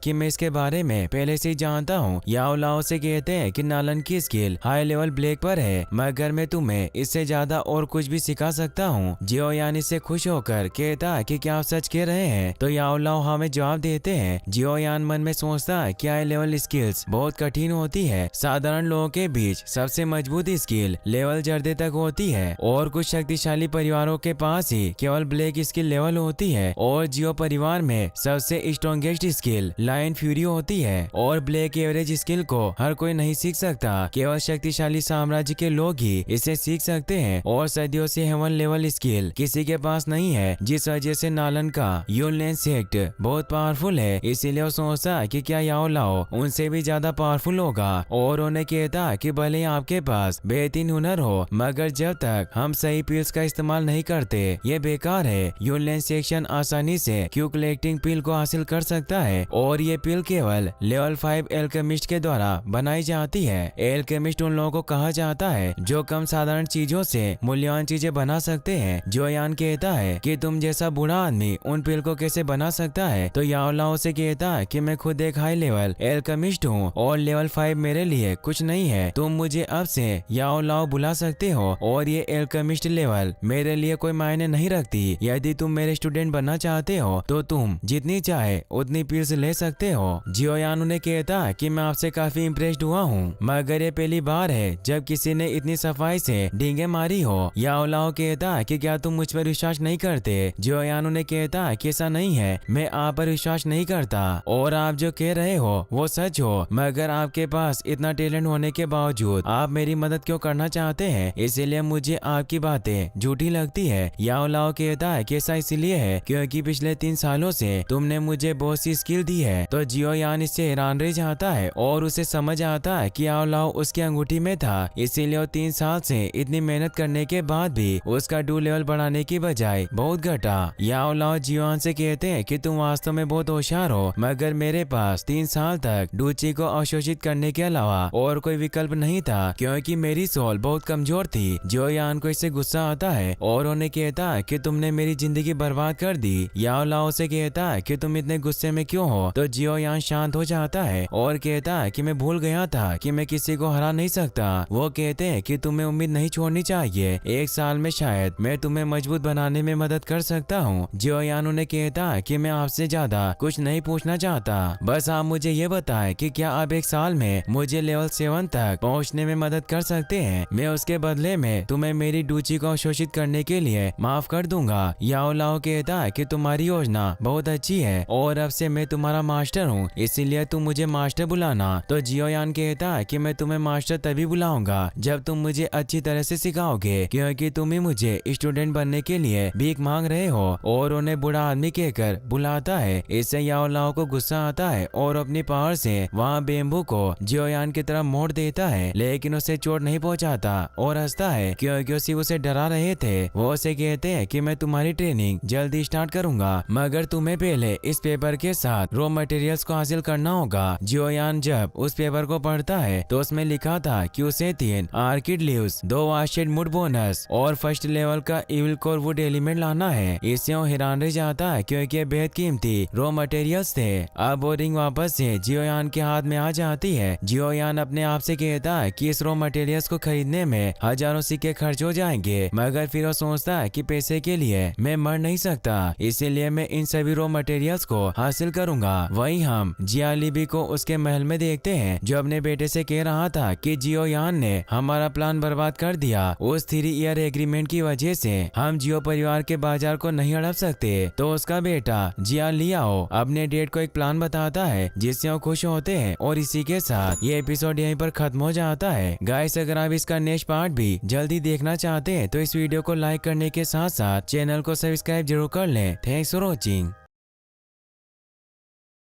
कि मैं इसके बारे में पहले से ही जानता हूँ। याओ लाओ से कहते हैं कि नालन की स्किल हाई लेवल ब्लैक पर है, मगर मैं तुम्हें इससे ज्यादा और कुछ भी सिखा सकता हूँ। जियो यान इससे खुश होकर कहता है कि क्या आप सच कह रहे हैं? तो याओ लाओ हमें जवाब देते हैं। जियो यान मन में सोचता है कि हाई लेवल स्किल्स बहुत कठिन होती है। साधारण लोगों के बीच सबसे मजबूत स्किल लेवल जर्दे तक होती है और कुछ शक्तिशाली परिवारों के पास ही केवल ब्लैक स्किल लेवल होती है। और जियो परिवार में सबसे स्ट्रॉन्गेस्ट स्किल लायन फ्यूरी होती है और ब्लैक एवरेज स्किल को हर कोई नहीं सीख सकता, केवल शक्तिशाली साम्राज्य के लोग ही इसे सीख सकते हैं। और सदियों से हेवन लेवल स्किल किसी के पास नहीं है, जिस वजह से नालन का यूनलैंड सेक्ट बहुत पावरफुल है। इसीलिए वो सोचता है कि क्या याओ लाओ उनसे भी ज्यादा पावरफुल होगा और उन्हें कहता है कि भले ही आपके पास बेहतरीन हुनर हो, मगर जब तक हम सही पिल्स का इस्तेमाल नहीं करते ये बेकार है। यूनलैंड सेक्शन आसानी से क्यू कलेक्टिंग पिल को हासिल कर सकता है और ये पिल केवल लेवल 5 एल्केमिस्ट के द्वारा बनाई जाती है। एल्केमिस्ट उन लोगों को कहा जाता है जो कम साधारण चीजों से मूल्यवान चीजें बना सकते हैं। जो यान कहता है कि तुम जैसा बूढ़ा आदमी उन पिल को कैसे बना सकता है? तो याओ लाओ से कहता है कि मैं खुद एक हाई लेवल एल्केमिस्ट हूँ और लेवल 5 मेरे लिए कुछ नहीं है। तुम मुझे अब से याओ लाओ बुला सकते हो और ये एल्केमिस्ट लेवल मेरे लिए कोई मायने नहीं रखती। यदि तुम मेरे स्टूडेंट बनना चाहते हो तो तुम जितनी चाहे उतनी पिल्स ले सकते हो। जियो यान उन्हें कहता है कि मैं आपसे काफी इम्प्रेस्ड हुआ हूँ, मगर ये पहली बार है जब किसी ने इतनी सफाई से डींगे मारी हो। याओ लाओ कहता है कि क्या तुम मुझ पर विश्वास नहीं करते? जियो यान उन्हें कहता है कि ऐसा नहीं है, मैं आप पर विश्वास नहीं करता और आप जो कह रहे हो वो सच हो, मगर आपके पास इतना टैलेंट होने के बावजूद आप मेरी मदद क्यों करना चाहते हैं? इसीलिए मुझे आपकी बातें झूठी लगती है। याओ लाओ कहता है कि ऐसा इसलिए है क्योंकि पिछले 3 सालों से तुमने मुझे बहुत सी स्किल दी है। तो जियो यान इससे हैरान रह जाता है और उसे समझ आता है कि याओ लाओ उसकी अंगूठी में था, इसीलिए वो 3 साल से इतनी मेहनत करने के बाद भी उसका डू लेवल बढ़ाने की बजाय बहुत घटा। याओ लाओ जियो यान से कहते हैं कि तुम वास्तव में बहुत होशियार हो, मगर मेरे पास 3 साल तक डूची को अवशोषित करने के अलावा और कोई विकल्प नहीं था क्योंकि मेरी सोल बहुत कमजोर थी। जियो यान को इससे गुस्सा आता है और उन्हें कहता है कि तुमने मेरी जिंदगी बर्बाद कर दी। याओ लाओ से कहता है कि तुम इतने गुस्से में क्यों हो? तो जियो यान शांत हो जाता है और कहता है कि मैं भूल गया था कि मैं किसी को हरा नहीं सकता। वो कहते हैं कि तुम्हें उम्मीद नहीं छोड़नी चाहिए, 1 साल में शायद मैं तुम्हें मजबूत बनाने में मदद कर सकता हूँ। जियो यान उन्हें कहता है कि मैं आपसे ज्यादा कुछ नहीं पूछना चाहता, बस आप मुझे ये बताएं कि क्या आप 1 साल में मुझे लेवल 7 तक पहुँचने में मदद कर सकते हैं? मैं उसके बदले में तुम्हें मेरी डूची को शोषित करने के लिए माफ कर दूंगा। याओ लाओ कहता है कि तुम्हारी योजना बहुत अच्छी है और अब से मैं तुम्हारा मास्टर हूँ, इसीलिए तुम मुझे मास्टर बुलाना। तो जियो यान कहता है कि मैं तुम्हें मास्टर तभी बुलाऊंगा जब तुम मुझे अच्छी तरह से सिखाओगे, क्योंकि तुम ही मुझे स्टूडेंट बनने के लिए भीख मांग रहे हो। और उन्हें बूढ़ा आदमी कहकर बुलाता है। इससे याओ लाओ को गुस्सा आता है और अपनी पावर से वहाँ बेम्बू को जियो यान की तरफ मोड़ देता है, लेकिन उसे चोट नहीं पहुँचाता और हंसता है क्योंकि उसे डरा रहे थे। वो उसे कहते हैं कि मैं तुम्हारी ट्रेनिंग जल्दी स्टार्ट करूंगा, मगर तुम्हें पहले इस पेपर के साथ रॉ मटेरियल्स को हासिल करना होगा। जियो यान जब उस पेपर को पढ़ता है तो उसमें लिखा था कि उसे 3 आर्किड लीव्स, 2 वाशेड मुड बोनस और फर्स्ट लेवल का इविल कोर वुड एलिमेंट लाना है। इससे वो हैरान रह जाता है क्योंकि ये बेहद कीमती रॉ मटेरियल्स थे। अब वो रिंग वापस से जियो यान के हाथ में आ जाती है। जियो यान अपने आप से कहता है कि इस रॉ मटेरियल्स को खरीदने में हजारों सिक्के खर्च हो जाएंगे, मगर फिर वो सोचता है कि पैसे के लिए मैं मर नहीं सकता, इसीलिए मैं इन सभी रॉ मटेरियल्स को हासिल करूंगा। वहीं हम जियालीबी को उसके महल में देखते हैं जो अपने बेटे से कह रहा था कि जियो यान ने हमारा प्लान बर्बाद कर दिया। उस 3 ईयर एग्रीमेंट की वजह से हम जियो परिवार के बाजार को नहीं हड़प सकते। तो उसका बेटा जिया लियाओ अपने डेड को एक प्लान बताता है जिससे वो खुश होते हैं और इसी के साथ ये एपिसोड यहीं पर खत्म हो जाता है। गाइस, अगर आप इसका नेक्स्ट पार्ट भी जल्दी देखना चाहते हैं तो इस वीडियो को लाइक करने के साथ साथ चैनल को सब्सक्राइब जरूर कर लें। Thanks for watching.